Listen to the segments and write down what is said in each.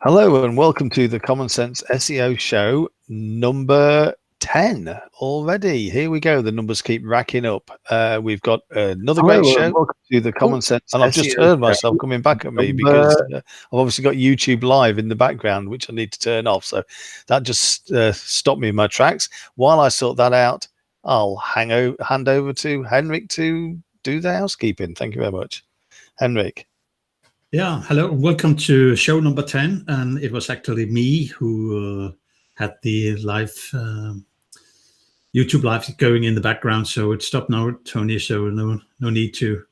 Hello and welcome to the Common Sense SEO show number 10 already. Here we go. The numbers keep racking up. We've got another great show to the Common Sense and I've just heard myself coming back at me because I've obviously got YouTube live in the background, which I need to turn off. So that just stopped me in my tracks. While I sort that out, I'll hand over to Henrik to do the housekeeping. Thank you very much. Henrik. Yeah, hello, welcome to show number 10, and it was actually me who had the live YouTube live going in the background, so it stopped now, Tony, so no need to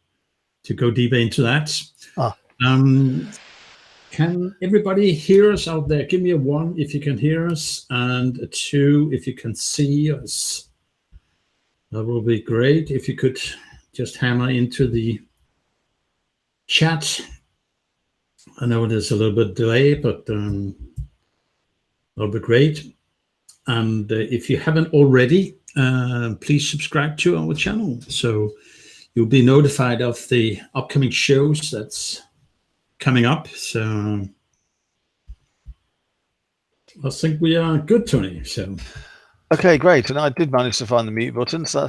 go deeper into that. Can everybody hear us out there? Give me a 1 if you can hear us, and a 2 if you can see us. That will be great if you could just hammer into the chat. I know there's a little bit delay, but that'll be great. And if you haven't already, please subscribe to our channel so you'll be notified of the upcoming shows that's coming up. So I think we are good, Tony. So. Okay, great. And I did manage to find the mute button, so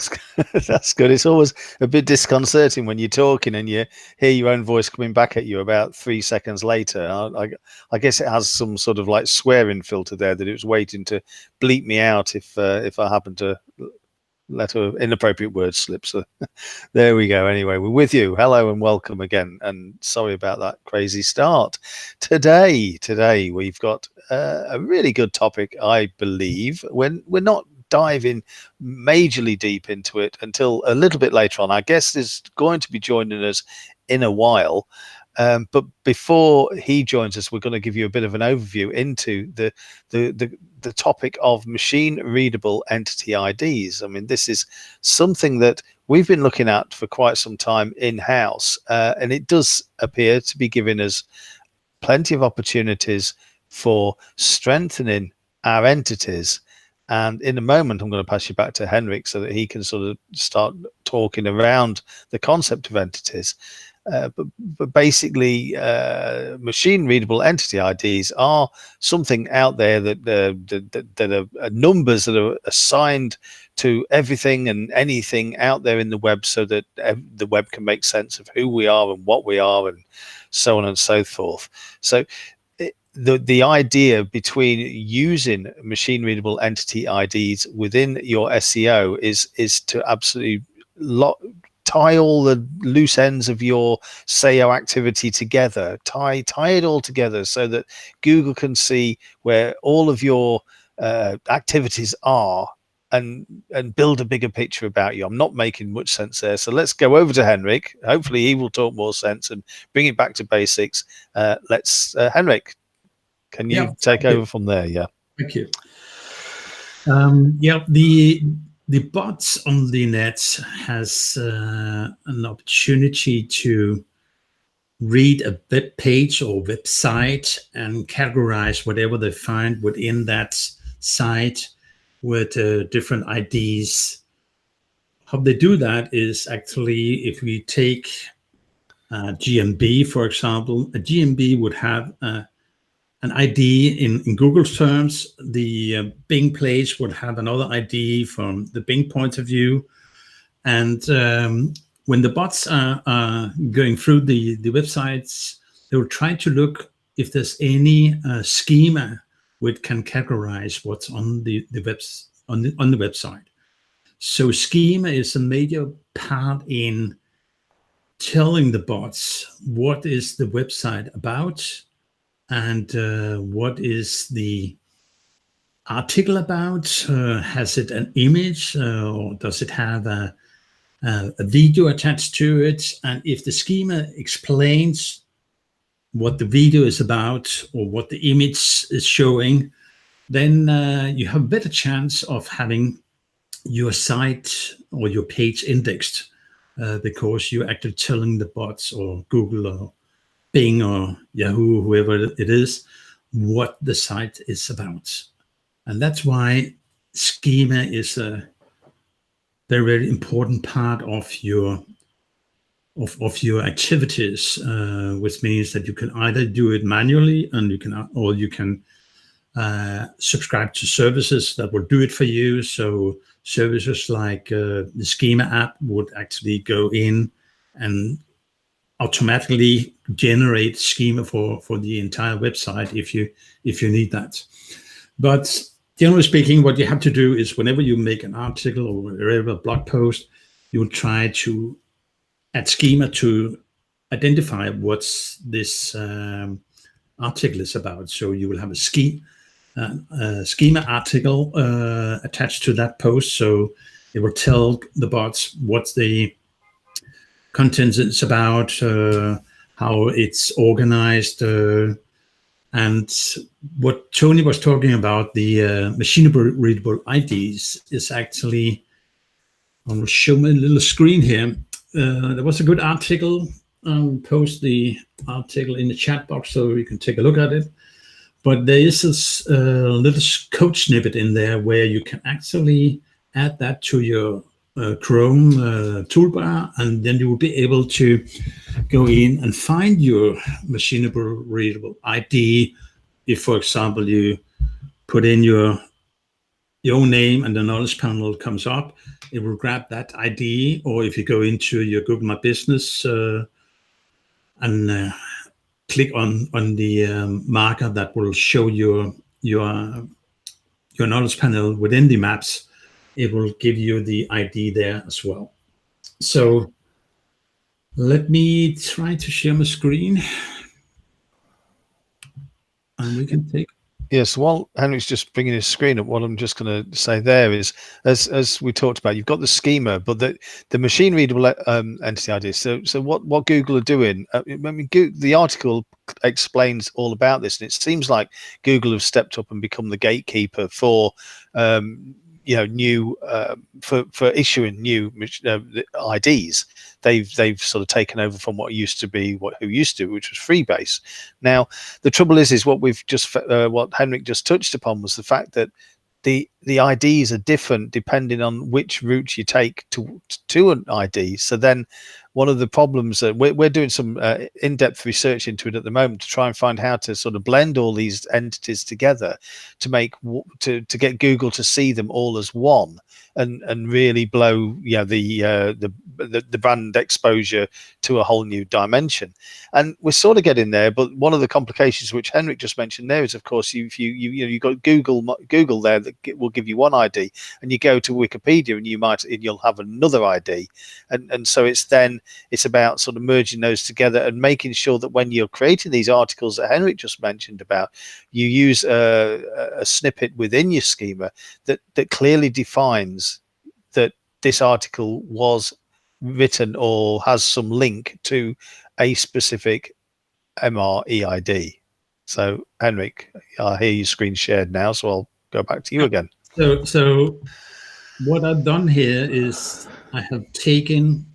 that's good. It's always a bit disconcerting when you're talking and you hear your own voice coming back at you about 3 seconds later. I guess it has some sort of like swearing filter there that it was waiting to bleep me out if I happen to let an inappropriate word slip. So there we go. Anyway, we're with you. Hello and welcome again. And sorry about that crazy start. Today we've got a really good topic, I believe. When we're not diving majorly deep into it until a little bit later on. Our guest is going to be joining us in a while. But before he joins us, we're going to give you a bit of an overview into the topic of machine readable entity IDs. I mean, this is something that we've been looking at for quite some time in-house, and it does appear to be giving us plenty of opportunities for strengthening our entities. And in a moment, I'm going to pass you back to Henrik so that he can sort of start talking around the concept of entities. But basically, machine readable entity IDs are something out there that are numbers that are assigned to everything and anything out there in the web, so that the web can make sense of who we are and what we are and so on and so forth. So the idea between using machine readable entity IDs within your SEO is to absolutely tie all the loose ends of your SEO activity together, tie it all together so that Google can see where all of your activities are and build a bigger picture about you. I'm not making much sense there. So let's go over to Henrik. Hopefully he will talk more sense and bring it back to basics. Henrik, can you take over from there? Yeah. Thank you. The bots on the net has an opportunity to read a web page or website and categorize whatever they find within that site with different IDs. How they do that is actually, if we take GMB, for example, a GMB would have an ID in Google's terms. The Bing page would have another ID from the Bing point of view. And when the bots are going through the websites, they will try to look if there's any schema which can categorize what's on the website. So schema is a major part in telling the bots what is the website about, and what is the article about? Has it an image, or does it have a video attached to it? And if the schema explains what the video is about or what the image is showing, then you have a better chance of having your site or your page indexed, because you're actually telling the bots or Google or Bing or Yahoo, whoever it is, what the site is about. And that's why schema is a very, very important part of your of your activities, which means that you can either do it manually, and you can subscribe to services that will do it for you. So services like the Schema app would actually go in and automatically generate schema for the entire website if you need that. But generally speaking, what you have to do is whenever you make an article or wherever a blog post, you will try to add schema to identify what's this article is about. So you will have a schema article attached to that post. So it will tell the bots what the content is about, how it's organized, and what Tony was talking about, the machine readable IDs, is actually, I will show me a little screen here. There was a good article. I'll post the article in the chat box so you can take a look at it. But there is this little code snippet in there where you can actually add that to your Chrome toolbar, and then you will be able to go in and find your machine readable ID. If, for example, you put in your own name and the knowledge panel comes up, it will grab that ID. Or if you go into your Google My Business and click on the marker that will show your knowledge panel within the maps, it will give you the ID there as well. So let me try to share my screen, and we can take. Yes, while Henrik's just bringing his screen up, what I'm just going to say there is, as we talked about, you've got the schema, but the machine readable entity IDs. So what Google are doing, I mean, the article explains all about this, and it seems like Google have stepped up and become the gatekeeper for new for issuing new IDs. They've sort of taken over from what used to be who used to, which was Freebase. Now the trouble is what we've just what Henrik just touched upon was the fact that the IDs are different depending on which route you take to an ID. So then one of the problems that we're doing some in-depth research into it at the moment to try and find how to sort of blend all these entities together to make to get Google to see them all as one and really blow the brand exposure to a whole new dimension. And we're sort of getting there, but one of the complications which Henrik just mentioned there is, of course, you've got Google there that will give you one ID, and you go to Wikipedia and you'll have another ID, and so it's about sort of merging those together and making sure that when you're creating these articles that Henrik just mentioned about, you use a snippet within your schema that clearly defines that this article was written or has some link to a specific MREID. So Henrik, I hear your screen shared now, so I'll go back to you again. So what I've done here is I have taken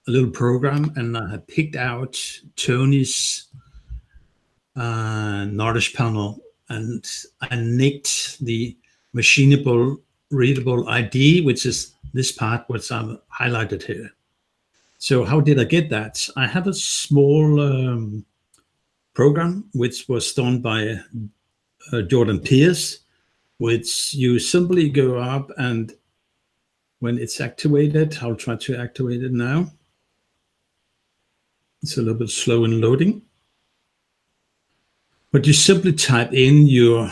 a little program and I have picked out Tony's knowledge panel, and I nicked the machinable readable ID, which is this part which I've highlighted here. So how did I get that? I have a small program which was done by Jordan Pierce, which you simply go up, and when it's activated, I'll try to activate it now. It's a little bit slow in loading. But you simply type in your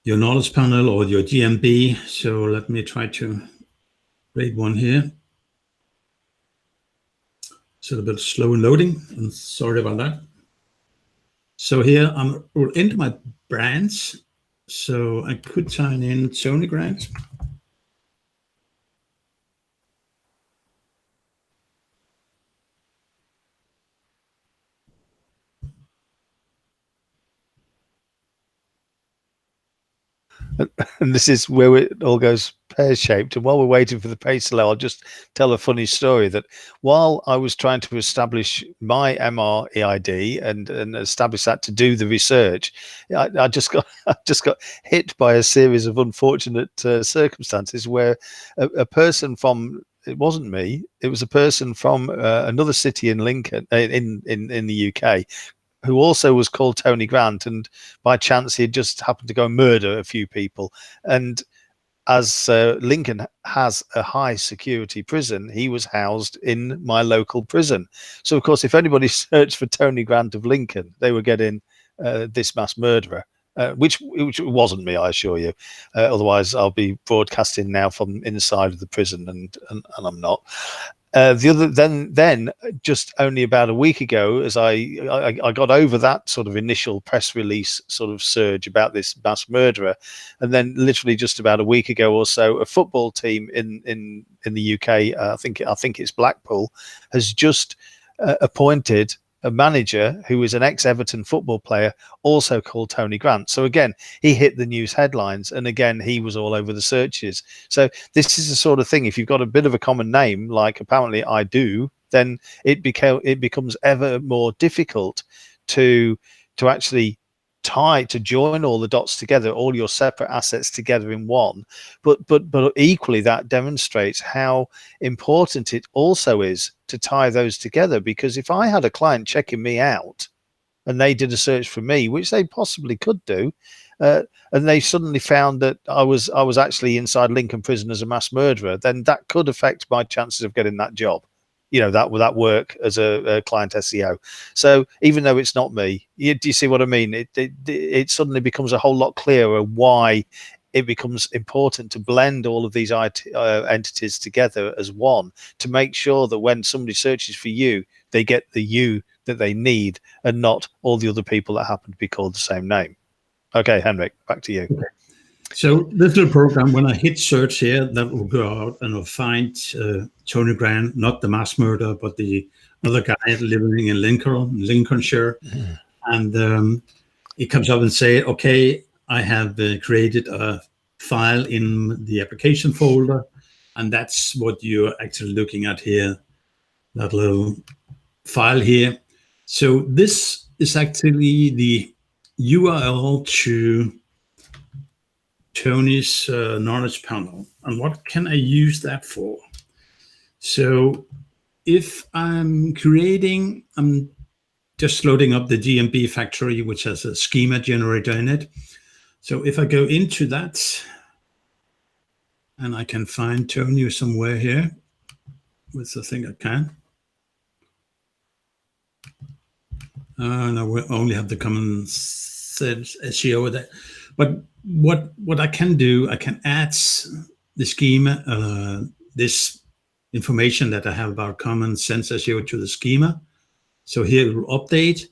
knowledge panel or your GMB. So let me try to create one here. It's a little bit slow in loading, and sorry about that. So here I will enter my brands. So I could sign in Tony Grant. And this is where it all goes pear-shaped. And while we're waiting for the page to load, I'll just tell a funny story that while I was trying to establish my MREID and establish that to do the research, I just got hit by a series of unfortunate circumstances where a person from, it wasn't me, it was a person from another city in Lincoln, in the UK, who also was called Tony Grant, and by chance he had just happened to go and murder a few people. And as Lincoln has a high security prison, he was housed in my local prison. So of course, if anybody searched for Tony Grant of Lincoln, they were getting this mass murderer. Which wasn't me, I assure you. Otherwise, I'll be broadcasting now from inside of the prison, and I'm not. The other then just only about a week ago, as I got over that sort of initial press release sort of surge about this mass murderer, and then literally just about a week ago or so, a football team in the UK, I think it's Blackpool, has just appointed a manager who is an ex-Everton football player, also called Tony Grant. So again, he hit the news headlines, and again, he was all over the searches. So this is the sort of thing, if you've got a bit of a common name, like apparently I do, then it becomes ever more difficult to actually join all the dots together, all your separate assets together in one. But equally, that demonstrates how important it also is to tie those together, because if I had a client checking me out and they did a search for me, which they possibly could do, and they suddenly found that I was actually inside Lincoln Prison as a mass murderer, then that could affect my chances of getting that job, that work as a client SEO. So even though it's not me, do you see what I mean? It suddenly becomes a whole lot clearer why it becomes important to blend all of these entities together as one, to make sure that when somebody searches for you, they get the you that they need, and not all the other people that happen to be called the same name. Okay, Henrik, back to you. Okay. So this little program, when I hit search here, that will go out and I'll find Tony Grant, not the mass murderer, but the other guy living in Lincolnshire. And it comes up and say, okay, I have created a file in the application folder, and that's what you're actually looking at here, that little file here. So this is actually the URL to Tony's knowledge panel. And what can I use that for? So if I'm just loading up the GMB factory, which has a schema generator in it. So if I go into that, and I can find Tony somewhere here, which I think I can. No, we only have the CommonSenSEO there. But what I can do, I can add the schema, this information that I have about CommonSenSEO to the schema. So here it will update.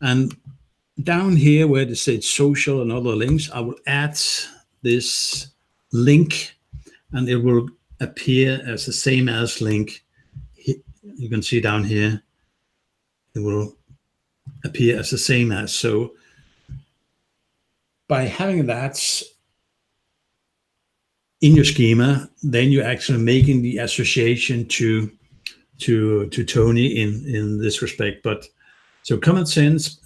And down here where it says social and other links, I will add this link, and it will appear as the same as link. You can see down here, it will appear as the same as. So by having that in your schema, then you're actually making the association to Tony in this respect. But so Common Sense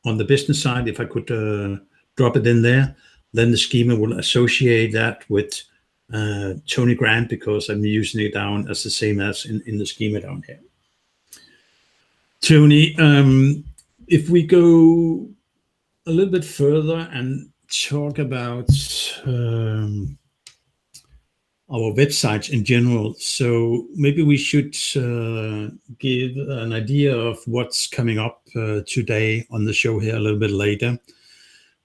on the business side, if I could drop it in there, then the schema will associate that with Tony Grant, because I'm using it down as the same as in the schema down here. Tony, if we go a little bit further and talk about our websites in general, so maybe we should give an idea of what's coming up today on the show here a little bit later.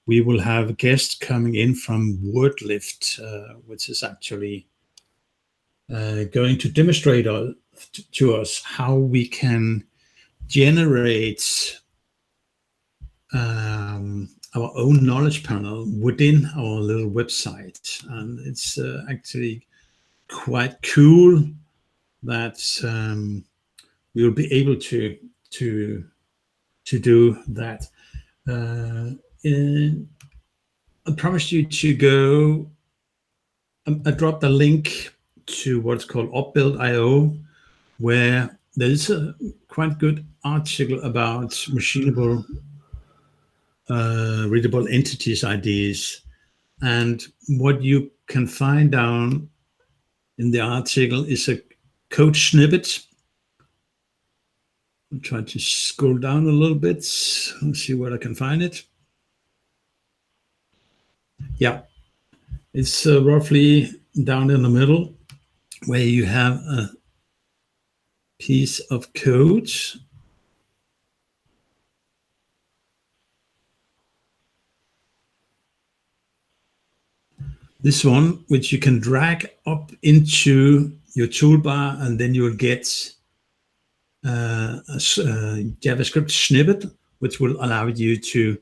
We will have a guest coming in from WordLift, which is actually going to demonstrate to us how we can generate our own knowledge panel within our little website. And it's actually quite cool that we will be able to do that. I promised you to go. I dropped a link to what's called Upbuild.io, where there's a quite good article about machinable readable entities IDs. And what you can find down in the article is a code snippet. I'll try to scroll down a little bit and see where I can find it. Yeah, it's roughly down in the middle where you have a piece of code. This one, which you can drag up into your toolbar, and then you'll get a JavaScript snippet, which will allow you to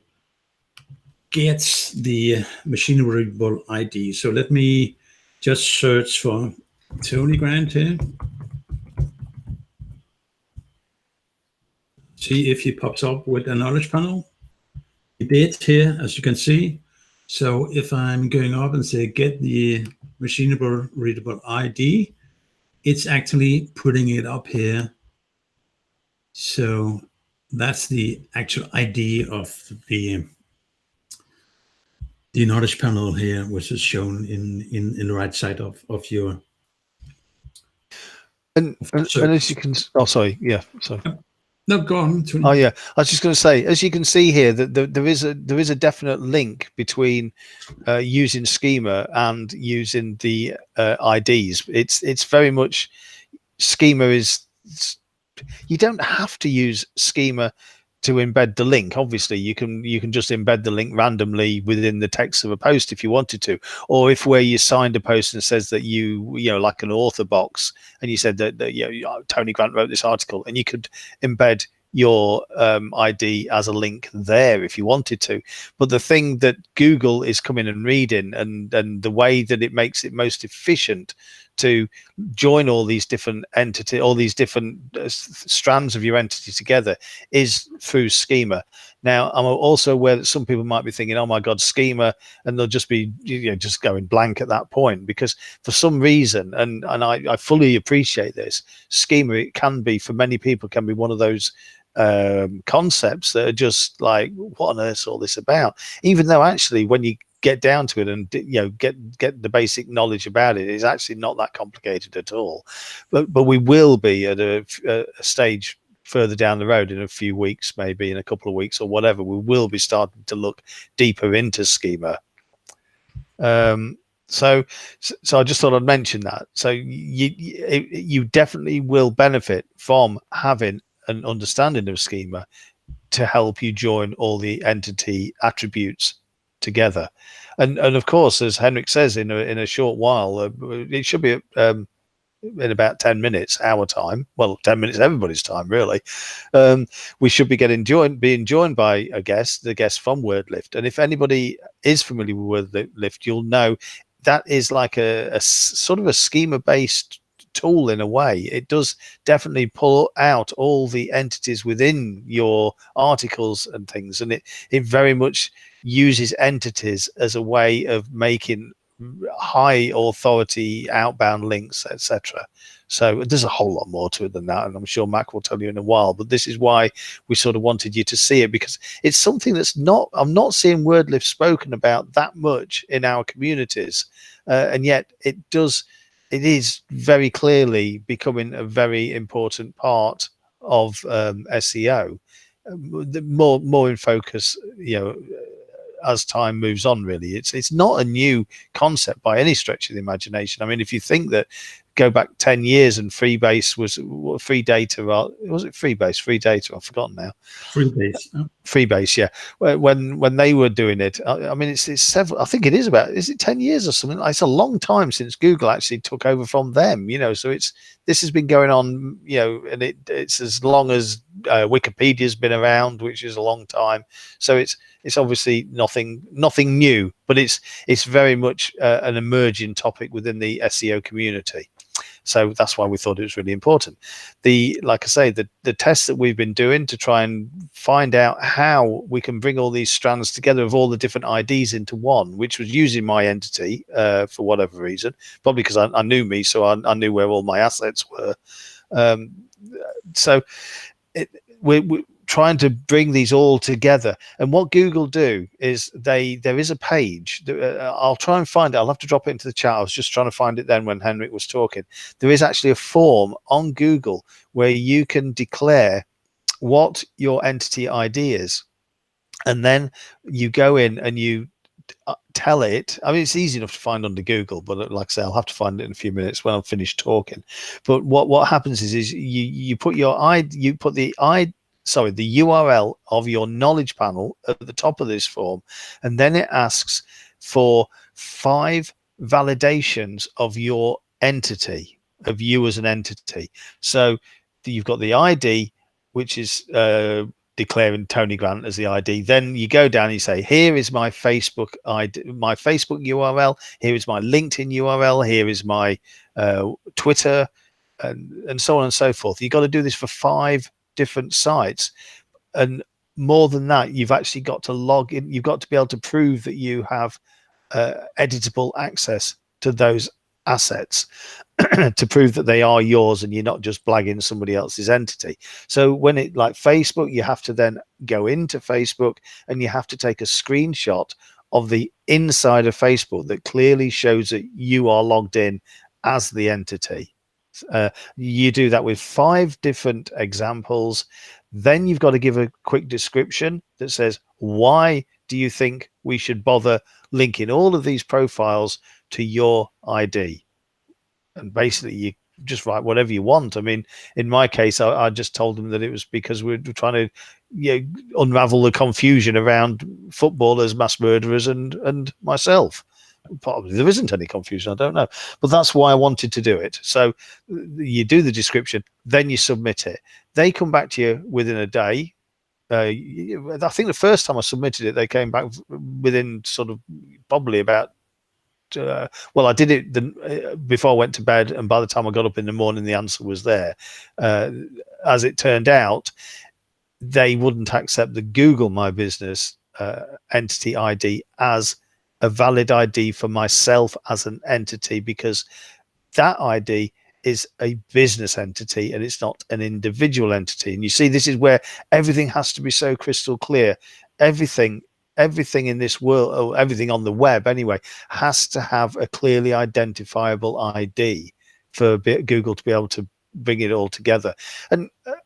get the machine readable ID. So let me just search for Tony Grant here. See if he pops up with a knowledge panel. He did here, as you can see. So if I'm going up and say, get the machine readable ID, it's actually putting it up here. So that's the actual ID of the knowledge panel here, which is shown in the right side of your. And as you can, oh sorry, yeah, sorry. No, go on. Oh yeah, I was just going to say, as you can see here, that there is a definite link between using schema and using the IDs. It's very much schema is. You don't have to use schema to embed the link. Obviously, you can just embed the link randomly within the text of a post if you wanted to, or if where you signed a post and says that you know, like an author box, and you said that you know, Tony Grant wrote this article, and you could embed your ID as a link there if you wanted to. But the thing that Google is coming and reading, and the way that it makes it most efficient to join all these different entity, all these different strands of your entity together, is through schema. Now, I'm also aware that some people might be thinking, oh my God, schema, and they'll just be, you know, just going blank at that point, because for some reason, and I fully appreciate this, schema, it can be, for many people, can be one of those concepts that are just like, what on earth is all this about? Even though actually, when you get down to it and, you know, get the basic knowledge about it, it's actually not that complicated at all. But we will be at a stage further down the road in a few weeks, maybe in a couple of weeks or whatever, we will be starting to look deeper into schema. So I just thought I'd mention that. So you definitely will benefit from having an understanding of schema to help you join all the entity attributes together. And of course, as Henrik says, in a short while, it should be in about 10 minutes, our time, well, 10 minutes everybody's time really, we should be being joined by a guest, the guest from WordLift. And if anybody is familiar with WordLift, you'll know that is like a sort of a schema based tool in a way. It does definitely pull out all the entities within your articles and things, and it very much uses entities as a way of making high authority outbound links, etc. So there's a whole lot more to it than that, and I'm sure Mac will tell you in a while, but this is why we sort of wanted you to see it, because it's something that's I'm not seeing WordLift spoken about that much in our communities, and yet it is very clearly becoming a very important part of SEO, more in focus, you know, as time moves on. Really, it's not a new concept by any stretch of the imagination. I mean, if you think that, go back 10 years and Freebase was free data, was it Freebase, free data? I've forgotten now. Freebase, yeah. When they were doing it, I mean, it's several. I think it is about, is it 10 years or something? It's a long time since Google actually took over from them. You know, so this has been going on. You know, and it's as long as Wikipedia's been around, which is a long time. So it's obviously nothing new, but it's very much an emerging topic within the SEO community. So that's why we thought it was really important. Like I say, the tests that we've been doing to try and find out how we can bring all these strands together of all the different IDs into one, which was using my entity for whatever reason, probably because I knew me, so I knew where all my assets were. So we're trying to bring these all together. And what Google do is there is a page that, I'll try and find it. I'll have to drop it into the chat. I was just trying to find it then when Henrik was talking. There is actually a form on Google where you can declare what your entity ID is, and then you go in and you tell it. I mean, it's easy enough to find under Google, but like I say, I'll have to find it in a few minutes when I'm finished talking. But what happens is you put your the URL of your knowledge panel at the top of this form, and then it asks for 5 validations of your entity, of you as an entity. So you've got the ID, which is declaring Tony Grant as the ID. Then you go down and you say, here is my Facebook ID, my Facebook URL, here is my LinkedIn URL, here is my Twitter, and so on and so forth. You've got to do this for 5 different sites, and more than that, you've actually got to log in. You've got to be able to prove that you have editable access to those assets to prove that they are yours and you're not just blagging somebody else's entity. So when it, like Facebook, you have to then go into Facebook and you have to take a screenshot of the inside of Facebook that clearly shows that you are logged in as the entity. You do that with 5 different examples. Then you've got to give a quick description that says, why do you think we should bother linking all of these profiles to your ID? And basically you just write whatever you want. I mean, in my case, I just told them that it was because we're trying to unravel the confusion around footballers, mass murderers, and myself. Probably there isn't any confusion, I don't know, but that's why I wanted to do it. So you do the description, then you submit it. They come back to you within a day. I think the first time I submitted it, they came back within sort of probably about well, I did it before I went to bed, and by the time I got up in the morning, the answer was there. As it turned out, they wouldn't accept the Google My Business entity ID as a valid ID for myself as an entity, because that ID is a business entity and it's not an individual entity. And you see, this is where everything has to be so crystal clear. Everything in this world, or everything on the web anyway, has to have a clearly identifiable ID for Google to be able to bring it all together.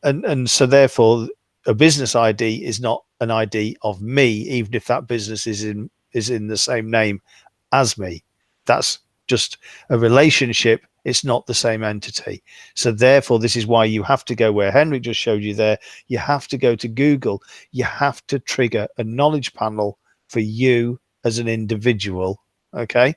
And so therefore a business ID is not an ID of me, even if that business is in the same name as me. That's just a relationship. It's not the same entity. So therefore, this is why you have to go where Henrik just showed you there. You have to go to Google. You have to trigger a knowledge panel for you as an individual. Okay.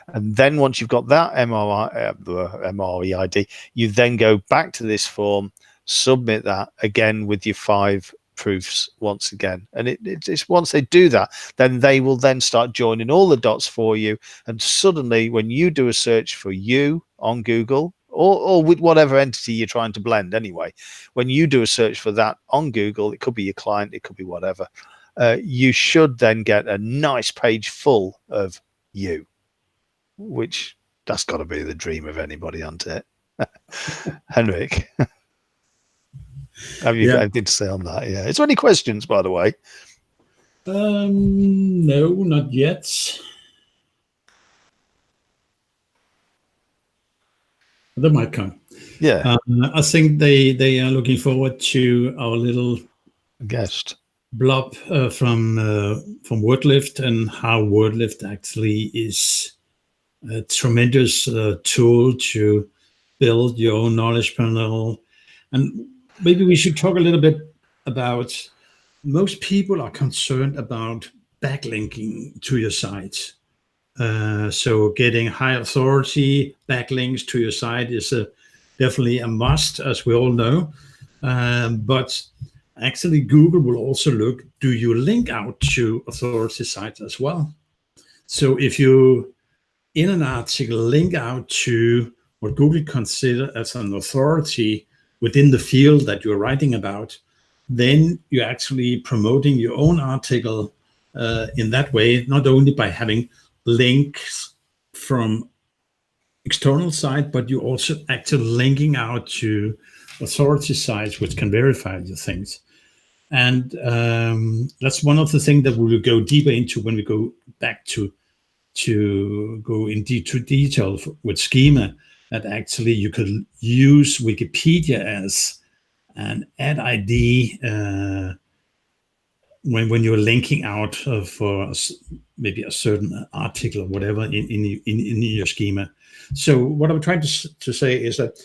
And then once you've got that MREID, you then go back to this form, submit that again with your 5 proofs once again. And it's once they do that, then they will then start joining all the dots for you. And suddenly when you do a search for you on Google, or with whatever entity you're trying to blend anyway, when you do a search for that on Google, it could be your client, it could be whatever, you should then get a nice page full of you, which that's got to be the dream of anybody, hasn't it? Henrik, have you anything to say on that? Yeah. Is there any questions, by the way? No, not yet. They might come. Yeah. I think they are looking forward to our little guest blob from WordLift, and how WordLift actually is a tremendous tool to build your own knowledge panel. And maybe we should talk a little bit about, most people are concerned about backlinking to your site. So getting high authority backlinks to your site is definitely a must, as we all know. But actually Google will also look, do you link out to authority sites as well? So if you in an article link out to what Google consider as an authority within the field that you're writing about, then you're actually promoting your own article in that way, not only by having links from external side, but you also actually linking out to authority sites which can verify your things. And that's one of the things that we will go deeper into when we go back to go into detail with schema, that actually you could use Wikipedia as an ad ID when you're linking out for maybe a certain article or whatever in your schema. So what I'm trying to say is that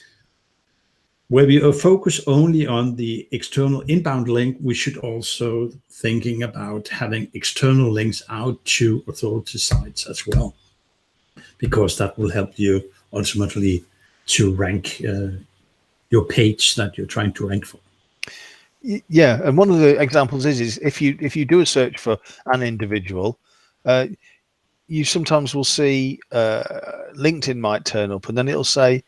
where we focus only on the external inbound link, we should also thinking about having external links out to authority sites as well, because that will help you ultimately to rank your page that you're trying to rank for. Yeah, and one of the examples is if you do a search for an individual, you sometimes will see LinkedIn might turn up, and then it'll say,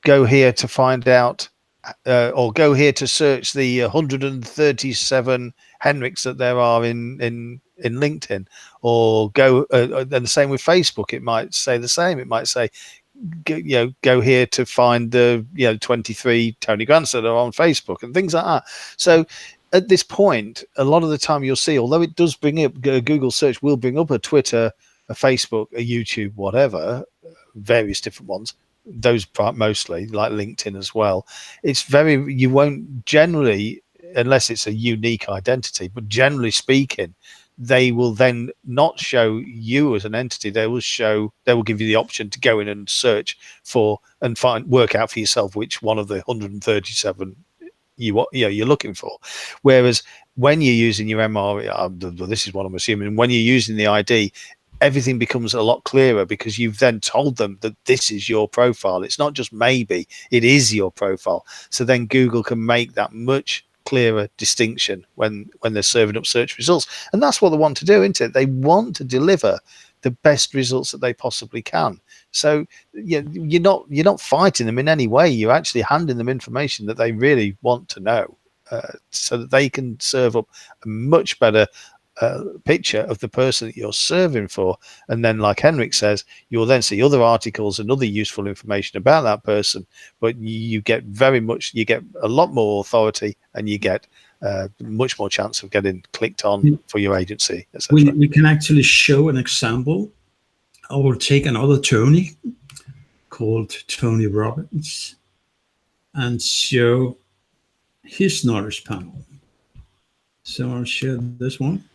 go here to find out, or go here to search the 137 Henriks that there are in LinkedIn, or go. And the same with Facebook. It might say the same. It might say, go here to find the 23 Tony Grants that are on Facebook and things like that. So at this point, a lot of the time you'll see, although it does bring up, Google search will bring up a Twitter, a Facebook, a YouTube, whatever, various different ones, those mostly, like LinkedIn as well. It's you won't generally, unless it's a unique identity, but generally speaking, they will then not show you as an entity. They will give you the option to go in and search for and work out for yourself which one of the 137 you're looking for. Whereas when you're using your MREID, this is what I'm assuming, when you're using the ID, everything becomes a lot clearer, because you've then told them that this is your profile. It's not just maybe, it is your profile. So then Google can make that much clearer distinction when they're serving up search results. And that's what they want to do, isn't it? They want to deliver the best results that they possibly can. So you're not fighting them in any way. You're actually handing them information that they really want to know, so that they can serve up a much better picture of the person that you're serving for. And then, like Henrik says, you'll then see other articles and other useful information about that person, but you get a lot more authority, and you get much more chance of getting clicked on for your agency, etc. We can actually show an example. I will take another Tony called Tony Robbins and show his knowledge panel. So I'll share this one.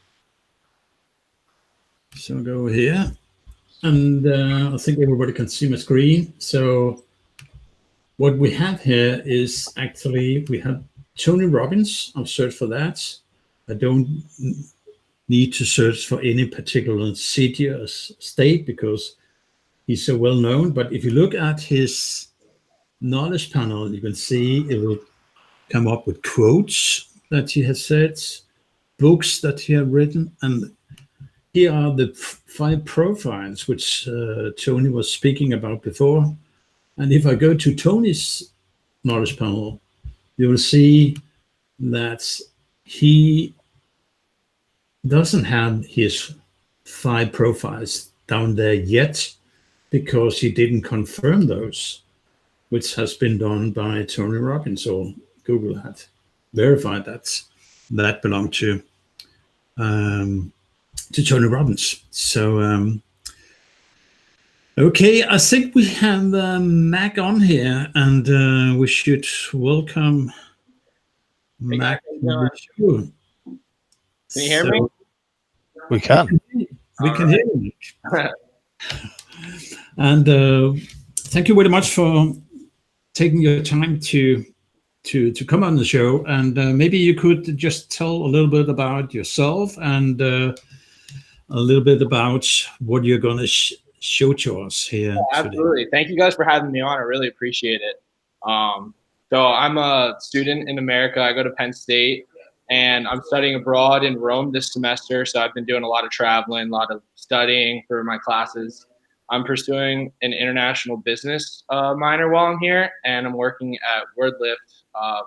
So I'll go here, and I think everybody can see my screen. So what we have here is actually, we have Tony Robbins. I'll search for that. I don't need to search for any particular city or state because he's so well known. But if you look at his knowledge panel, you can see it will come up with quotes that he has said, books that he has written, and here are the 5 profiles which Tony was speaking about before. And if I go to Tony's knowledge panel, you will see that he doesn't have his 5 profiles down there yet, because he didn't confirm those, which has been done by Tony Robbins, or Google had verified that belonged to Tony Robbins. So okay, I think we have Mac on here, and we should welcome Mac. Can you hear me? We can. We can hear you. And thank you very much for taking your time to come on the show. And maybe you could just tell a little bit about yourself and a little bit about what you're going to show to us here. Yeah, absolutely. Thank you guys for having me on. I really appreciate it. So I'm a student in America. I go to Penn State, and I'm studying abroad in Rome this semester. So I've been doing a lot of traveling, a lot of studying for my classes. I'm pursuing an international business minor while I'm here, and I'm working at WordLift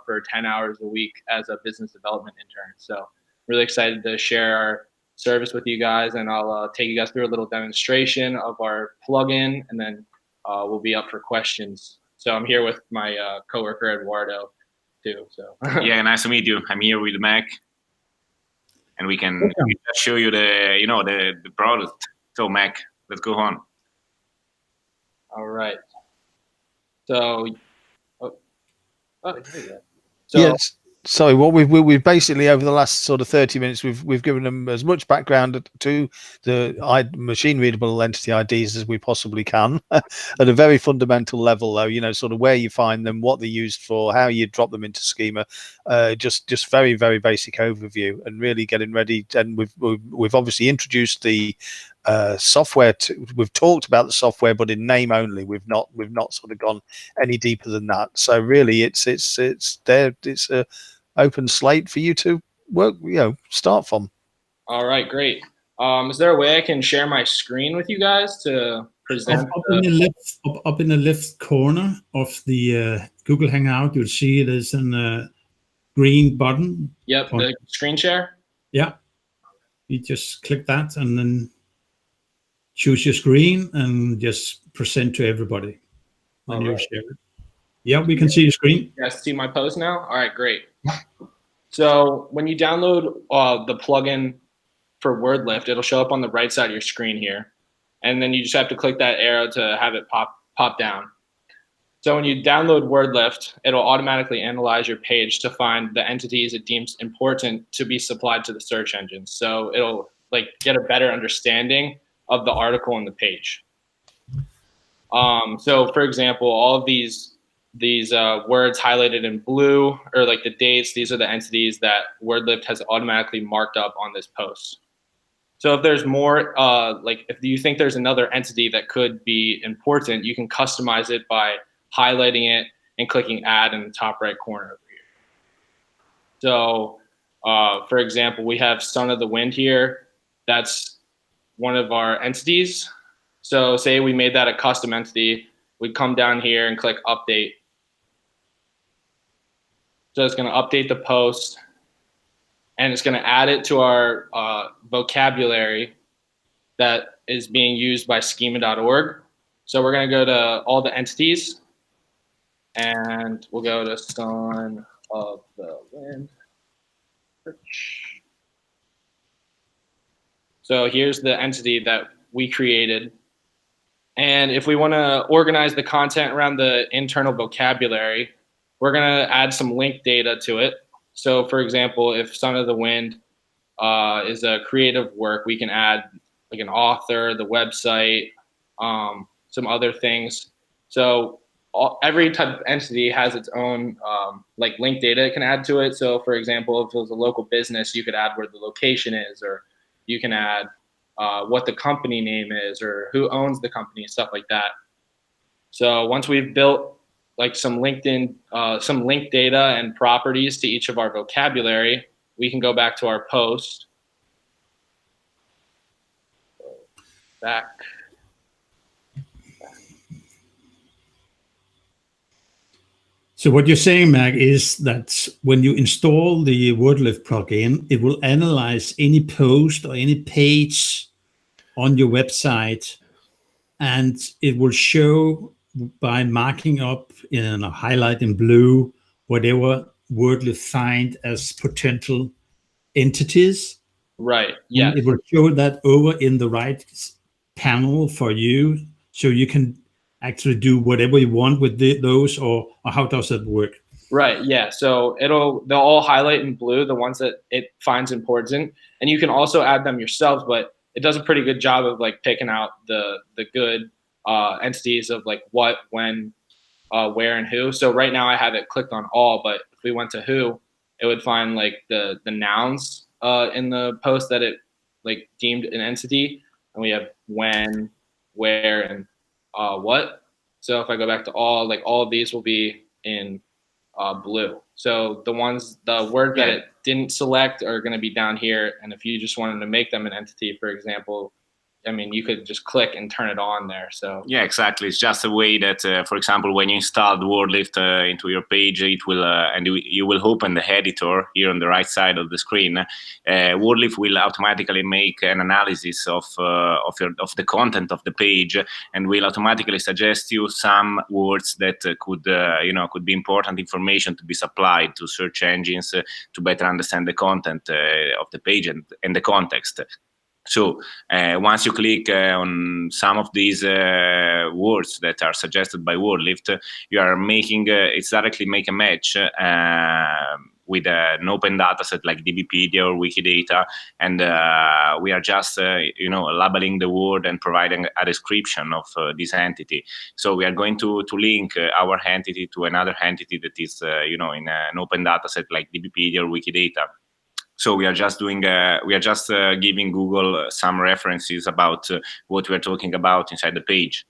for 10 hours a week as a business development intern. So really excited to share our service with you guys, and I'll take you guys through a little demonstration of our plugin, and then we'll be up for questions. So I'm here with my coworker Eduardo too. So yeah, nice to meet you. I'm here with Mac, and we can show you the product. So Mac, let's go on. All right. So, there you go. So, yes. Sorry, what we've basically over the last sort of 30 minutes, we've given them as much background to the machine readable entity IDs as we possibly can at a very fundamental level, though, you know, sort of where you find them, what they're used for, how you drop them into schema, just very, very basic overview, and really getting ready. And we've obviously introduced the software. We've talked about the software, but in name only. We've not sort of gone any deeper than that. So really, it's there. It's a open slate for you to work, start from. All right, great. Is there a way I can share my screen with you guys to present? Up in the left corner of the Google Hangout, you'll see there's a green button. Yep, the screen share. Yeah, you just click that and then choose your screen and just present to everybody. Then you share it. Yeah, we can see your screen. You guys see my post now? All right, great. So when you download the plugin for WordLift, it'll show up on the right side of your screen here. And then you just have to click that arrow to have it pop down. So when you download WordLift, it'll automatically analyze your page to find the entities it deems important to be supplied to the search engine. So it'll get a better understanding of the article and the page. So for example, all of these words highlighted in blue, or the dates, these are the entities that WordLift has automatically marked up on this post. So if there's more, if you think there's another entity that could be important, you can customize it by highlighting it and clicking add in the top right corner over here. So for example, we have Son of the Wind here. That's one of our entities. So say we made that a custom entity, we'd come down here and click update. So it's going to update the post, and it's going to add it to our vocabulary that is being used by schema.org. So we're going to go to all the entities, and we'll go to Son of the Wind. So here's the entity that we created. And if we want to organize the content around the internal vocabulary, we're going to add some link data to it. So for example, if Son of the Wind is a creative work, we can add an author, the website, some other things. So every type of entity has its own link data it can add to it. So for example, if it was a local business, you could add where the location is, or you can add what the company name is, or who owns the company, stuff like that. So once we've built some link data and properties to each of our vocabulary, we can go back to our post. Back. So what you're saying, Mac, is that when you install the WordLift plugin, it will analyze any post or any page on your website, and it will show by marking up in a highlight in blue whatever WordLift find as potential entities. Right. Yeah. And it will show that over in the right panel for you, so you can actually do whatever you want with those, or how does that work? Right. Yeah. So they'll all highlight in blue the ones that it finds important, and you can also add them yourself. But it does a pretty good job of picking out the good entities of what, when, where, and who. So right now I have it clicked on all, but if we went to who, it would find the nouns in the post that it deemed an entity, and we have when, where, and what. So if I go back to all, all of these will be in blue. So the words that it didn't select are going to be down here, and if you just wanted to make them an entity, for example, I mean, you could just click and turn it on there. So yeah, exactly. It's just a way that, for example, when you install the WordLift into your page, it will and you will open the editor here on the right side of the screen. WordLift will automatically make an analysis of the content of the page, and will automatically suggest you some words that could be important information to be supplied to search engines to better understand the content of the page and the context. So once you click on some of these words that are suggested by WordLift, you are making it's directly make a match with an open data set like DBpedia or Wikidata, and we are just labeling the word and providing a description of this entity. So we are going to link our entity to another entity that is in an open data set like DBpedia or Wikidata. So we are just doing, giving Google some references about what we're talking about inside the page.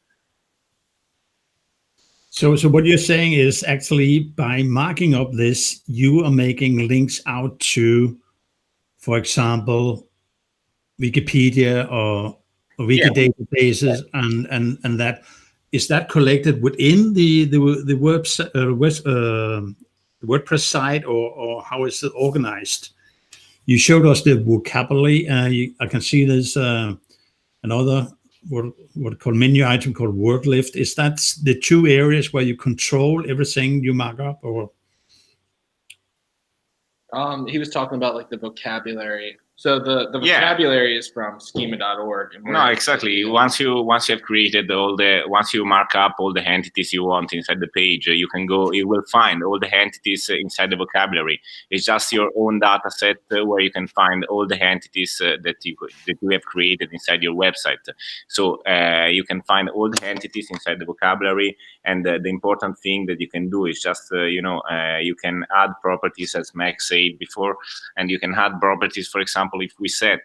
So what you're saying is actually by marking up this, you are making links out to, for example, Wikipedia or Wiki databases, and that is that collected within the WordPress site, or how is it organized? You showed us the vocabulary. I can see there's another what called menu item called WordLift. Is that the two areas where you control everything you mark up, or? He was talking about like the vocabulary. So the vocabulary is from schema.org. No, exactly. Once you have created once you mark up all the entities you want inside the page, you will find all the entities inside the vocabulary. It's just your own data set where you can find all the entities that you have created inside your website. So you can find all the entities inside the vocabulary, and the important thing that you can do is just you can add properties, as Max said before, and you can add properties. For example, if we set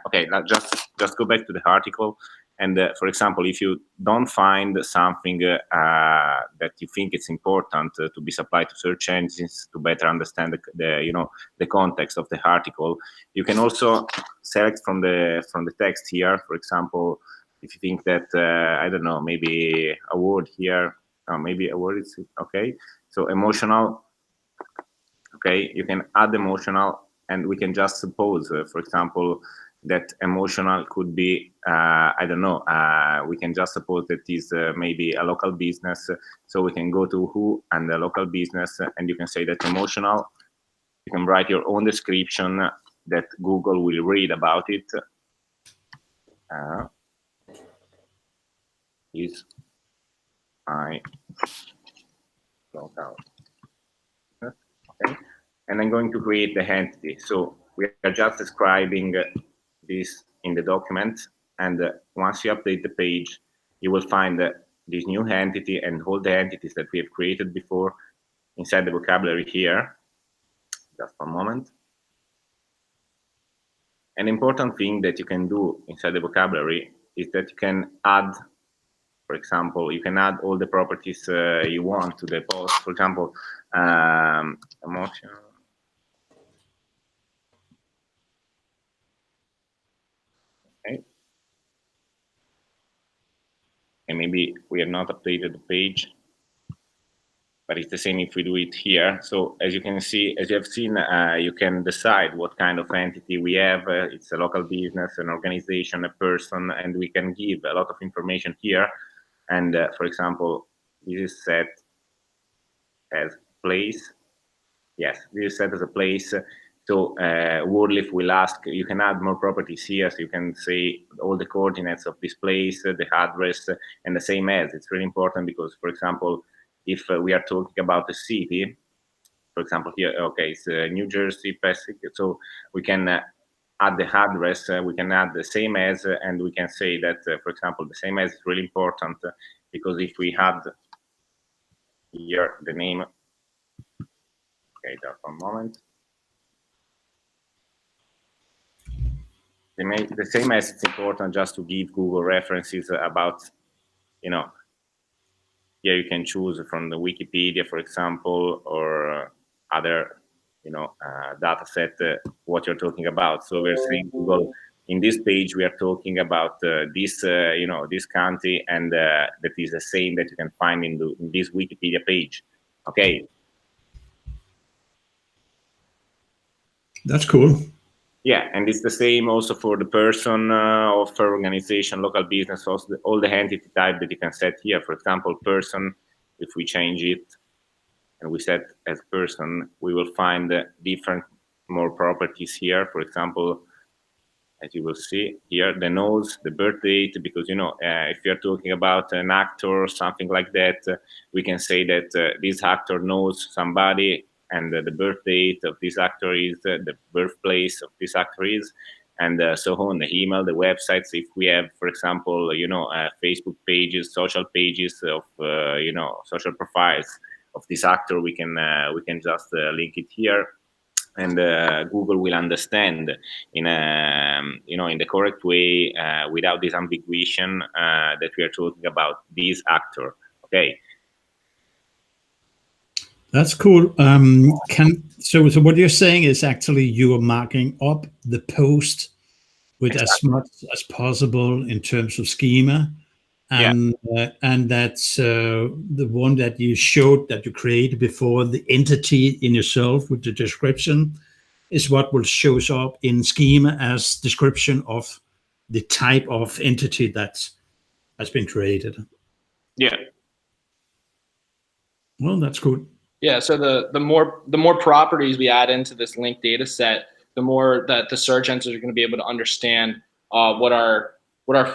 okay, now just go back to the article, and for example, if you don't find something that you think it's important to be supplied to search engines to better understand the context of the article, you can also select from the text here. For example, if you think that I don't know, maybe a word here, maybe a word is okay. So emotional. Okay, you can add emotional, and we can just suppose, for example, that emotional could be, I don't know, we can just suppose that is maybe a local business. So we can go to who and the local business, and you can say that emotional. You can write your own description that Google will read about it. Is my local. Okay. And I'm going to create the entity. So we are just describing this in the document. And once you update the page, you will find this new entity and all the entities that we have created before inside the vocabulary here. Just one moment. An important thing that you can do inside the vocabulary is that you can add, for example, you can add all the properties you want to the post. For example, emotion. Okay. And maybe we have not updated the page, but it's the same if we do it here. So as you can see, as you have seen, you can decide what kind of entity we have. It's a local business, an organization, a person, and we can give a lot of information here. And for example, this is set as place. Yes, this is set as a place. So WordLift will ask, you can add more properties here, so you can say all the coordinates of this place, the address, and the same as. It's really important because, for example, if we are talking about a city, for example, here, okay, it's New Jersey, Pacific, so we can add the address, we can add the same as, and we can say that, for example, the same as is really important because if we add here the name, okay, just one moment. The same as it's important just to give Google references about, here you can choose from the Wikipedia, for example, or other, data set what you're talking about. So we're saying Google, in this page we are talking about this this country, and that is the same that you can find in this Wikipedia page. Okay. That's cool. Yeah, and it's the same also for the person or for organization, local business, also all the entity type that you can set here. For example, person, if we change it and we set as person, we will find different more properties here. For example, as you will see here, the nose, the birth date, because if you're talking about an actor or something like that, we can say that this actor knows somebody, and the birth date of this actor is the birthplace of this actor is, and so on. The email, the websites. If we have, for example, Facebook pages, social pages of social profiles of this actor, we can just link it here. And Google will understand in in the correct way, without this ambiguation, that we are talking about this actor. Okay. That's cool. So what you're saying is actually you are marking up the post with as much as possible in terms of schema, and that's the one that you showed that you created before, the entity in yourself with the description is what will shows up in schema as description of the type of entity that has been created. Yeah. Well, that's good. Yeah. So the more properties we add into this linked data set, the more that the search engines are going to be able to understand what our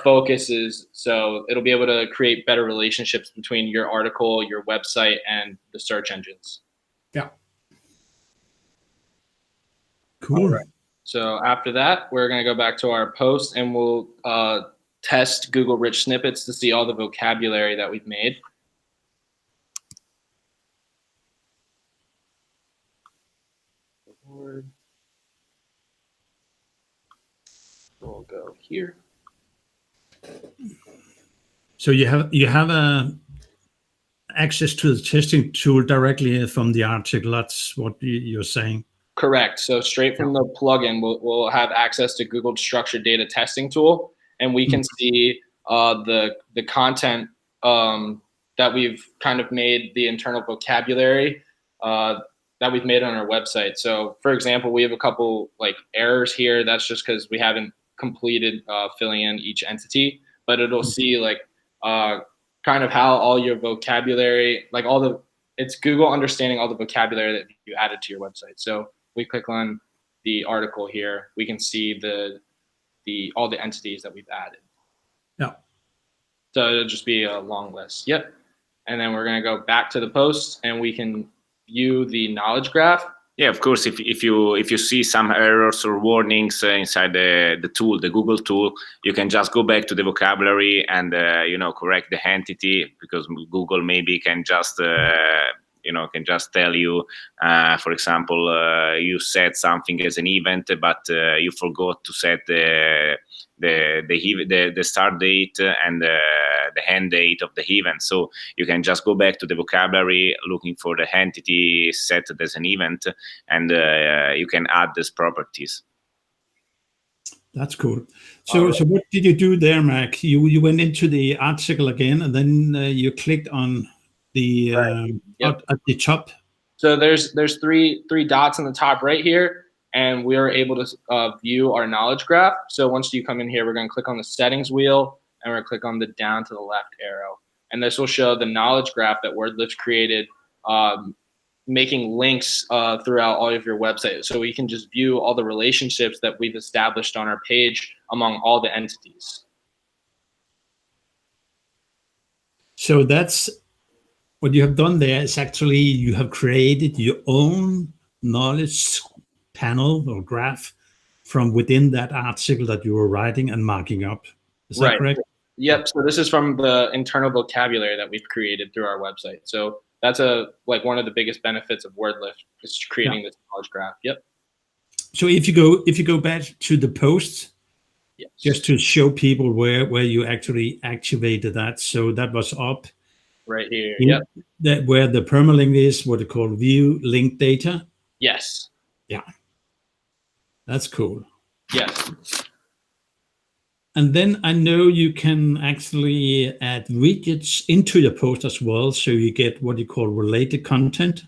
focus is. So it'll be able to create better relationships between your article, your website, and the search engines. Yeah. Cool. Right. So after that, we're going to go back to our post, and we'll test Google Rich Snippets to see all the vocabulary that we've made. We'll go here. So you have access to the testing tool directly from the article. That's what you're saying. Correct. So straight from the plugin, we'll have access to Google Structured Data Testing Tool, and we can see the content that we've kind of made, the internal vocabulary that we've made on our website. So, for example, we have a couple like errors here. That's just because we haven't completed filling in each entity, but it'll see like kind of how all your vocabulary, like it's Google understanding all the vocabulary that you added to your website. So we click on the article here, we can see all the entities that we've added. Yeah. So it'll just be a long list. Yep. And then we're going to go back to the post, and we can view the knowledge graph. Yeah, of course. If you see some errors or warnings inside the tool, the Google tool, you can just go back to the vocabulary and correct the entity, because Google maybe can just tell you, for example, you set something as an event, but you forgot to set the start date and the end date of the event. So you can just go back to the vocabulary, looking for the entity set as an event, and you can add these properties. That's cool. So what did you do there, Mac? You went into the article again, and then you clicked on the at the top. So there's three dots on the top right here, and we're able to view our knowledge graph. So once you come in here, we're going to click on the settings wheel, and we're going to click on the down to the left arrow, and this will show the knowledge graph that WordLift created, making links throughout all of your website. So we can just view all the relationships that we've established on our page among all the entities. So that's what you have done there, is actually you have created your own knowledge panel or graph from within that article that you were writing and marking up. Is that correct? Yep. So this is from the internal vocabulary that we've created through our website. So that's one of the biggest benefits of WordLift, is creating this knowledge graph. Yep. So if you go back to the post, yes, just to show people where you actually activated that. So that was up right here. Yep. That where the permalink is, what they call view linked data. Yes. Yeah. That's cool. Yes. And then I know you can actually add widgets into your post as well, so you get what you call related content.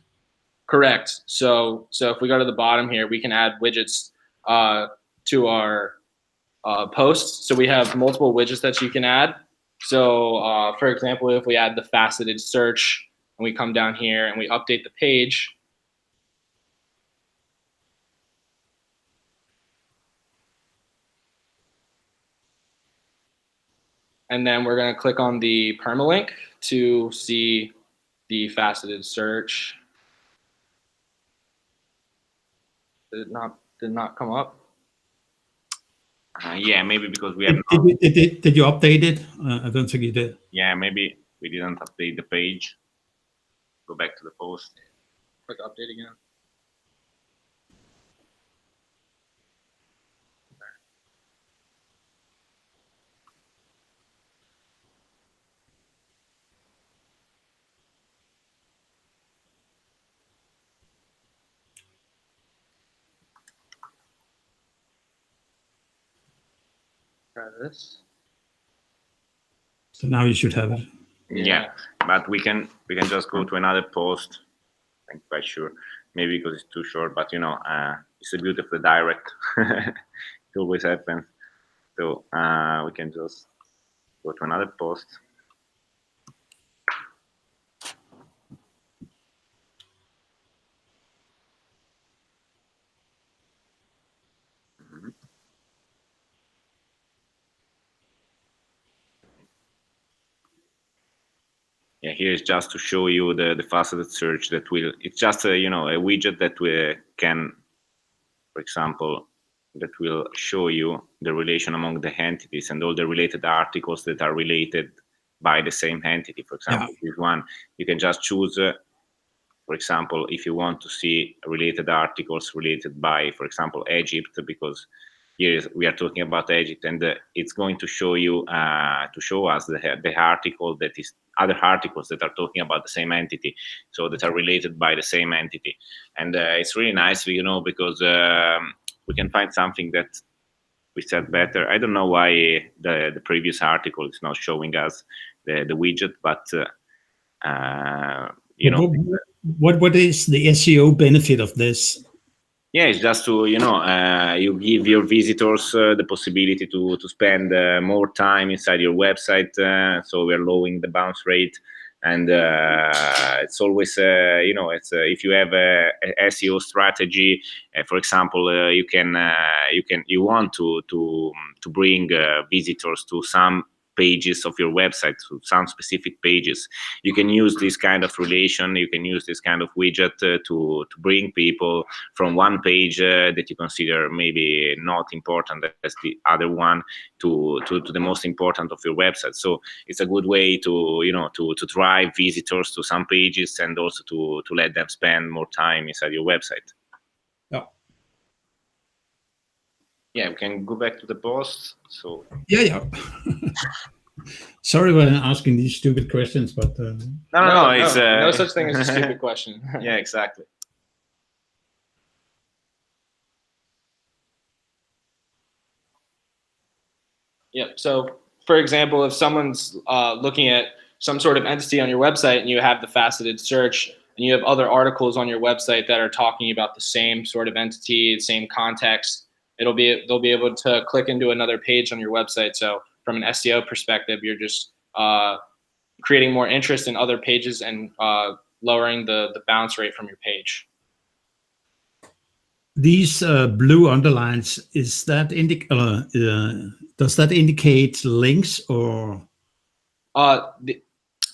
Correct. So if we go to the bottom here, we can add widgets to our posts. So we have multiple widgets that you can add. So for example, if we add the faceted search and we come down here and we update the page, and then we're going to click on the permalink to see the faceted search. Did it not come up? Yeah, maybe because we have. Did you update it? I don't think you did. Yeah, maybe we didn't update the page. Go back to the post. Click update again. Try this. So now you should have it. Yeah, but we can just go to another post. I'm quite sure. Maybe because it's too short, but you know, it's the beauty of the direct. It always happens. So we can just go to another post. Yeah, here is just to show you the faceted search that will. It's just a, you know, a widget that we can, for example, that will show you the relation among the entities and all the related articles that are related by the same entity. For example, this one, you can just choose, for example, if you want to see related articles related by, for example, Egypt, because here we are talking about Egypt, and it's going to show you, to show us the article that is other articles that are talking about the same entity, so that are related by the same entity. And it's really nice, you know, because we can find something that we said better. I don't know why the previous article is not showing us the widget, but you know, what is the SEO benefit of this? yeah, it's just to, you know, you give your visitors the possibility to spend more time inside your website. So we're lowering the bounce rate, and it's always, you know, it's if you have a SEO strategy, for example, you want to bring visitors to some pages of your website, to some specific pages. You can use this kind of relation, you can use this kind of widget to bring people from one page that you consider maybe not important as the other one to the most important of your website. So it's a good way to, you know, to drive visitors to some pages, and also to let them spend more time inside your website. Yeah, we can go back to the post. So yeah. Sorry when I'm asking these stupid questions, but no, it's no such thing as a stupid question. Yeah, exactly. Yep. So, for example, if someone's looking at some sort of entity on your website and you have the faceted search, and you have other articles on your website that are talking about the same sort of entity, the same context, they'll be able to click into another page on your website. So, from an SEO perspective, you're just creating more interest in other pages and lowering the bounce rate from your page. These blue underlines, is that does that indicate links or?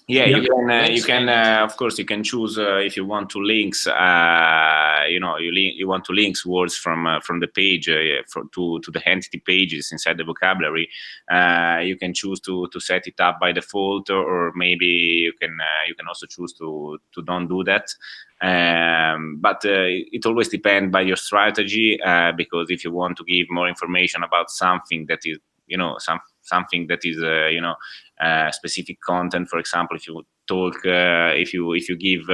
Yeah, you can of course you can choose if you want to links. You know, you want to link words from the page to the entity pages inside the vocabulary. You can choose to set it up by default, or maybe you can also choose to don't do that. But it always depends by your strategy, because if you want to give more information about something that is, you know, something that is, you know, specific content, for example, if you talk, if you give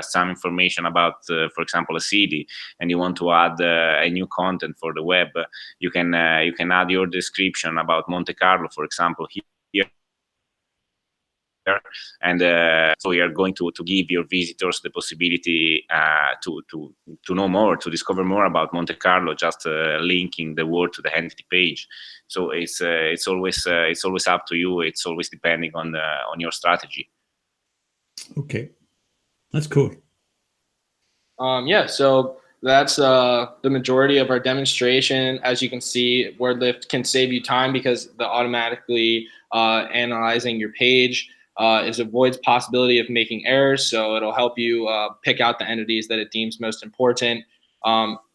some information about, for example, a city, and you want to add a new content for the web, you can add your description about Monte Carlo, for example, here. And so we are going to give your visitors the possibility to know more, to discover more about Monte Carlo, just linking the word to the entity page. So it's always up to you. It's always depending on your strategy. Okay, that's cool. Yeah, so that's the majority of our demonstration. As you can see, WordLift can save you time because the automatically analyzing your page avoids possibility of making errors. So it'll help you pick out the entities that it deems most important.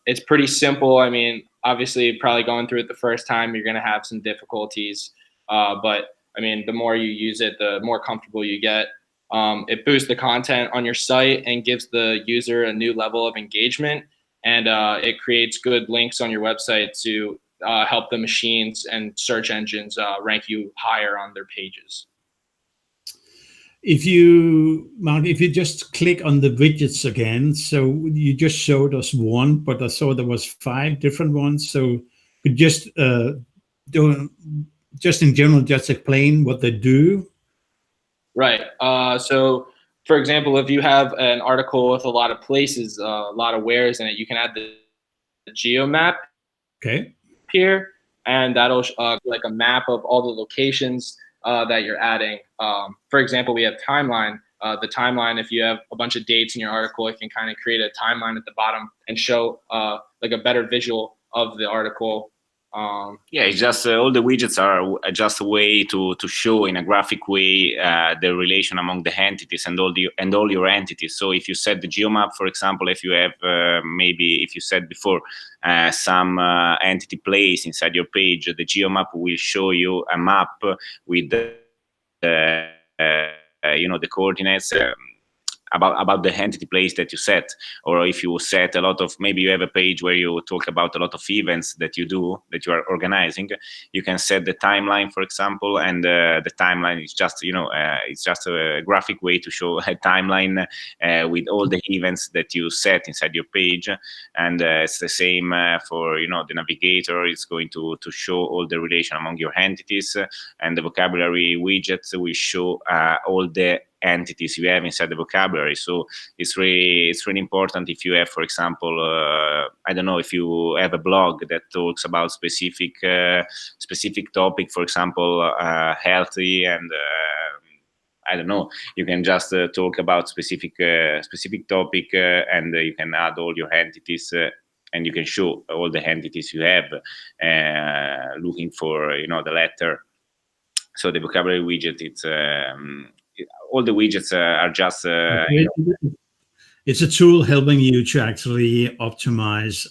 It's pretty simple. I mean, obviously, probably going through it the first time, you're going to have some difficulties. But I mean, the more you use it, the more comfortable you get. It boosts the content on your site and gives the user a new level of engagement. And it creates good links on your website to help the machines and search engines rank you higher on their pages. If you, Mark, if you just click on the widgets again, so you just showed us one, but I saw there was 5 different ones. So could just just in general, just explain what they do. Right. So, for example, if you have an article with a lot of places, a lot of wheres in it, you can add the geo map. Okay. Here, and that'll like a map of all the locations that you're adding. For example, we have timeline. The timeline, if you have a bunch of dates in your article, it can kind of create a timeline at the bottom and show like a better visual of the article. Yeah, it's just all the widgets are just a way to show in a graphic way the relation among the entities and all your entities. So if you set the geomap, for example, if you have maybe if you said before some entity place inside your page, the geomap will show you a map with the the coordinates. About the entity place that you set. Or if you set a lot of, maybe you have a page where you talk about a lot of events that you are organizing, you can set the timeline, for example, and the timeline is just it's just a graphic way to show a timeline with all the events that you set inside your page. And it's the same for the navigator. It's going to show all the relation among your entities, and the vocabulary widgets will show all the entities you have inside the vocabulary. So it's really important if you have, for example, I don't know, if you have a blog that talks about specific topic, for example, healthy, and I don't know, you can just talk about specific topic, and you can add all your entities, and you can show all the entities you have, looking for the letter. So the vocabulary widget, it's all the widgets are just it's a tool helping you to actually optimize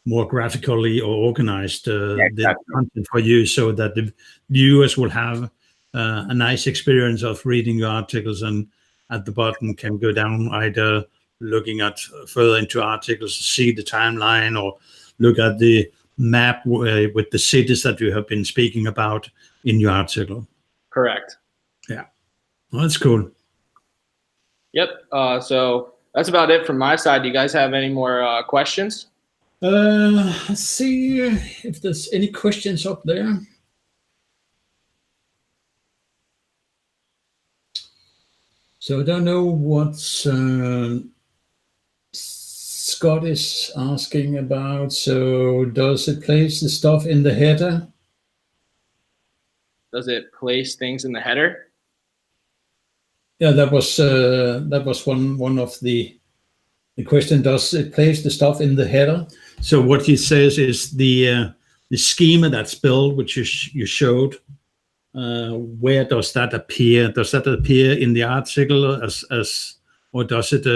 more graphically or organized the content for you, so that the viewers will have a nice experience of reading your articles, and at the bottom can go down either looking at further into articles, see the timeline, or look at the map with the cities that you have been speaking about in your article. Correct. Yeah. Well, that's cool. Yep. So that's about it from my side. Do you guys have any more questions? Let's see if there's any questions up there. So I don't know what Scott is asking about. So does it place the stuff in the header? Does it place things in the header? Yeah, that was one of the question. Does it place the stuff in the header? So what he says is the schema that's built, which you showed. Where does that appear? Does that appear in the article as or does it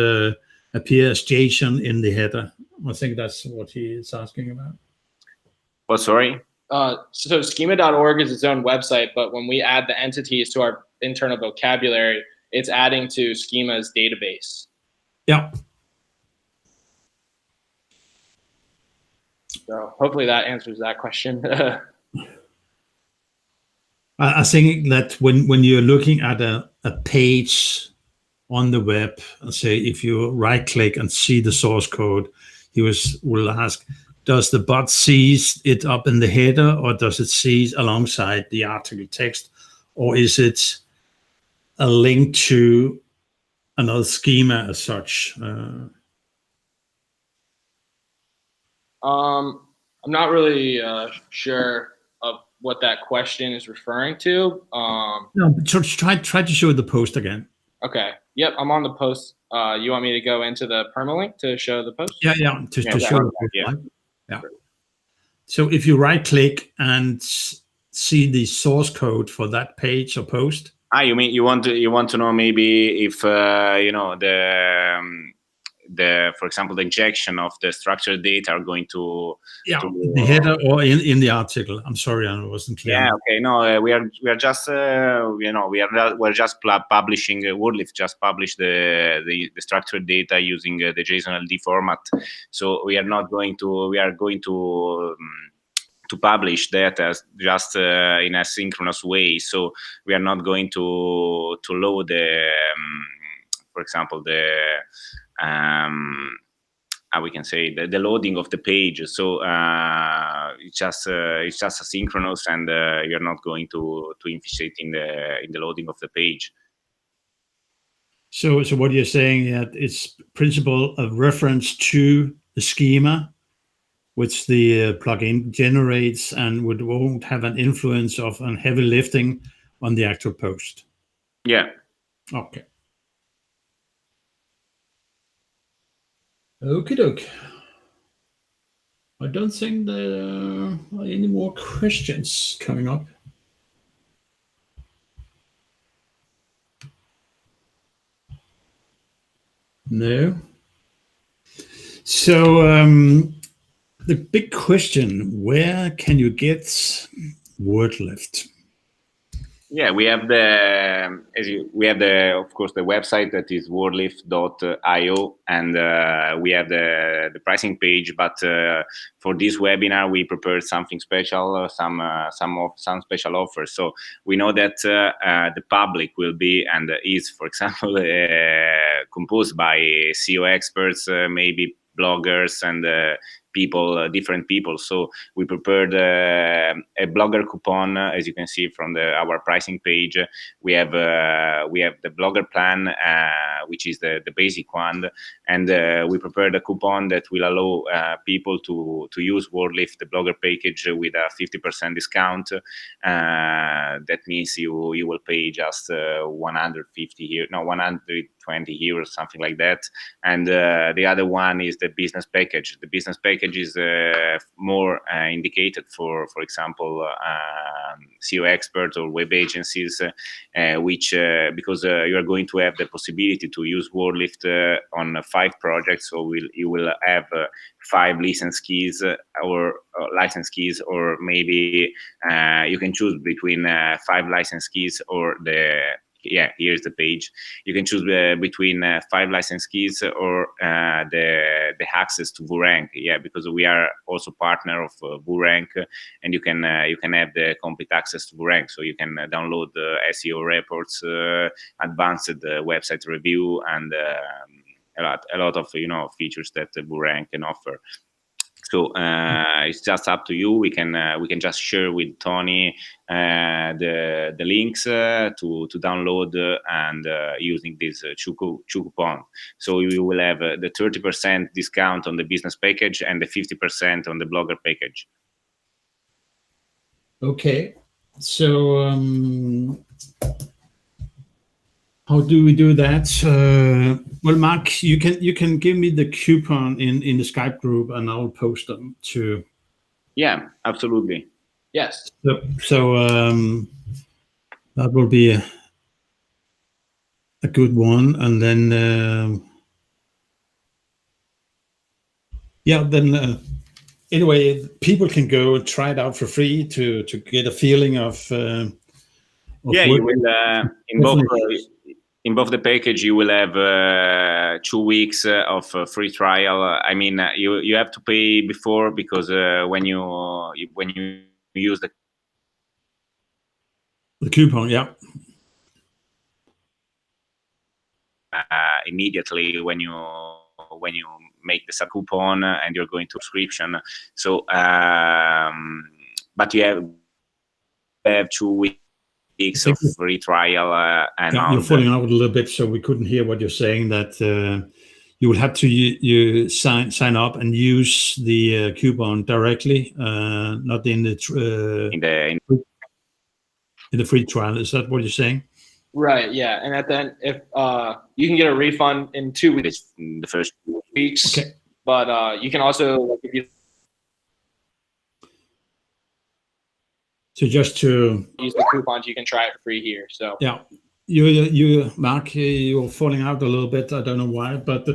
appear as JSON in the header? I think that's what he is asking about. Oh, sorry. So schema.org is its own website, but when we add the entities to our internal vocabulary, it's adding to Schema's database. Yeah. So hopefully that answers that question. I think that when you're looking at a page on the web, say if you right click and see the source code, will ask, does the bot sees it up in the header, or does it see alongside the article text, or is it a link to another schema as such? I'm not really sure of what that question is referring to. No, try to show the post again. Okay. Yep, I'm on the post. You want me to go into the permalink to show the post? Yeah, to show the post, yeah. right? Yeah. So if you right click and see the source code for that page or post. You mean you want to know maybe if you know the for example the injection of the structured data are going to the header or in the article. I'm sorry, I wasn't clear. Yeah, okay, no, we are just you know we're just publishing Woodfield just published the structured data using the JSON LD format, so we are going to publish that as just in a synchronous way. So we are not going to load the for example the how we can say the loading of the page. So it's just asynchronous, and you're not going to infiltrate in the loading of the page. So what you're saying that it's principle of reference to the schema, which the plugin generates, and won't have an influence of a heavy lifting on the actual post. Yeah. Okay. Okie doke. I don't think there are any more questions coming up. No. So the big question: where can you get WordLift? Yeah, we have of course the website that is wordlift.io, and we have the pricing page. But for this webinar, we prepared something special, some special offers. So we know that the public will be and is, for example, composed by SEO experts, maybe bloggers and people, different people. So we prepared a blogger coupon, as you can see from our pricing page. We have the blogger plan, which is the basic one, and we prepared a coupon that will allow people to use WordLift, the blogger package, with a 50% discount. That means you will pay just 150 here, no 120 euros, something like that. And the other one is the business package. The business package is more indicated for example, SEO experts or web agencies, which because you are going to have the possibility to use WordLift on 5 projects. So you will have 5 license keys or license keys, or maybe you can choose between 5 license keys or here's the page. You can choose between 5 license keys or the access to WooRank. Yeah, because we are also partner of WooRank, and you can have the complete access to WooRank. So you can download the SEO reports, advanced website review, and a lot of features that WooRank can offer. So it's just up to you. We can just share with Tony the links to download and using this coupon. So you will have the 30% discount on the business package and the 50% on the blogger package. Okay, so how do we do that? Well, Mark, you can give me the coupon in the Skype group, and I'll post them to. Yeah, absolutely. Yes. So that will be a good one, and then anyway, people can go and try it out for free to get a feeling of yeah, you will in both the package you will have 2 weeks of free trial. I mean, you have to pay before, because when you use the The coupon, yeah. Immediately when you make the sub coupon and you're going to subscription. So, but you have 2 weeks of free trial, and you're falling out a little bit, so we couldn't hear what you're saying. That you will have to you sign up and use the coupon directly, not in the free trial. Is that what you're saying? Right. Yeah. And at the end, if you can get a refund in 2 weeks, the first 2 weeks. Okay. But you can also, like, if you just to use the coupons, you can try it for free here. So yeah, you Mark, you're falling out a little bit. I don't know why, but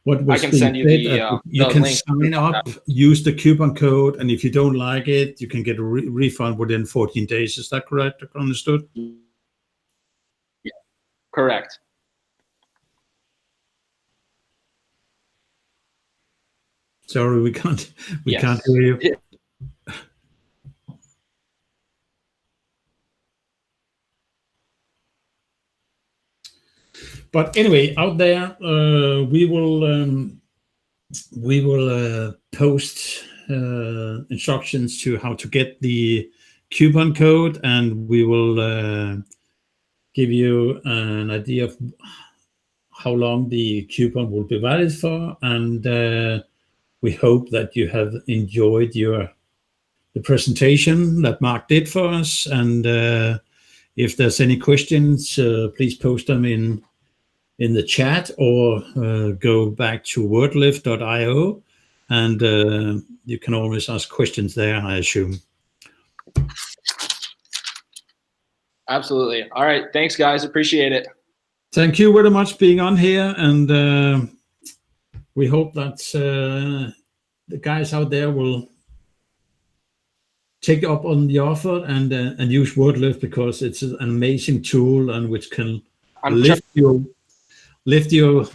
what was I can send you the you can link. sign up, use the coupon code, and if you don't like it, you can get a refund within 14 days. Is that correct? Understood? Yeah. Correct. Sorry, we can't hear you. Yeah. But anyway, out there, we will post instructions to how to get the coupon code, and we will give you an idea of how long the coupon will be valid for, and we hope that you have enjoyed the presentation that Mark did for us. And if there's any questions, please post them in the chat, or go back to wordlift.io, and you can always ask questions there, I assume. Absolutely. All right. Thanks, guys. Appreciate it. Thank you very much being on here, and we hope that the guys out there will take up on the offer and use WordLift, because it's an amazing tool and which can lift your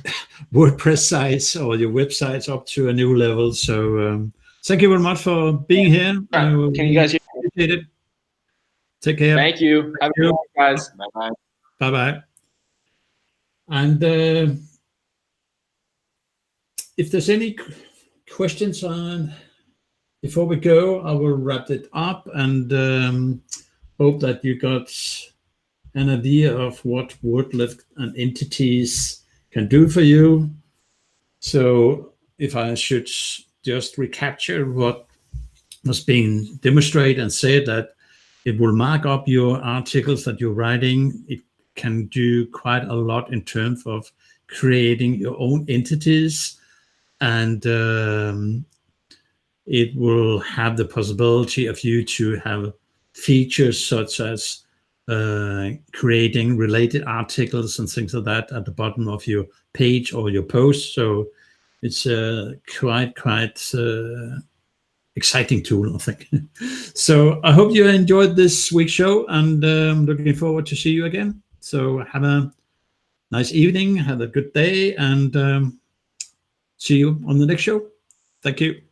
WordPress sites or your websites up to a new level. So thank you very much for being here. Can you guys hear me? Appreciate it. Take care. Thank you. Have a good night, guys. Bye-bye. Bye-bye. And if there's any questions before we go, I will wrap it up, and hope that you got an idea of what WordLift and entities can do for you. So if I should just recapture what was being demonstrated and said, that it will mark up your articles that you're writing. It can do quite a lot in terms of creating your own entities, and it will have the possibility of you to have features such as creating related articles and things like that at the bottom of your page or your post. So it's quite exciting tool, I think. So I hope you enjoyed this week's show, and looking forward to see you again. So have a nice evening, have a good day, and see you on the next show. Thank you.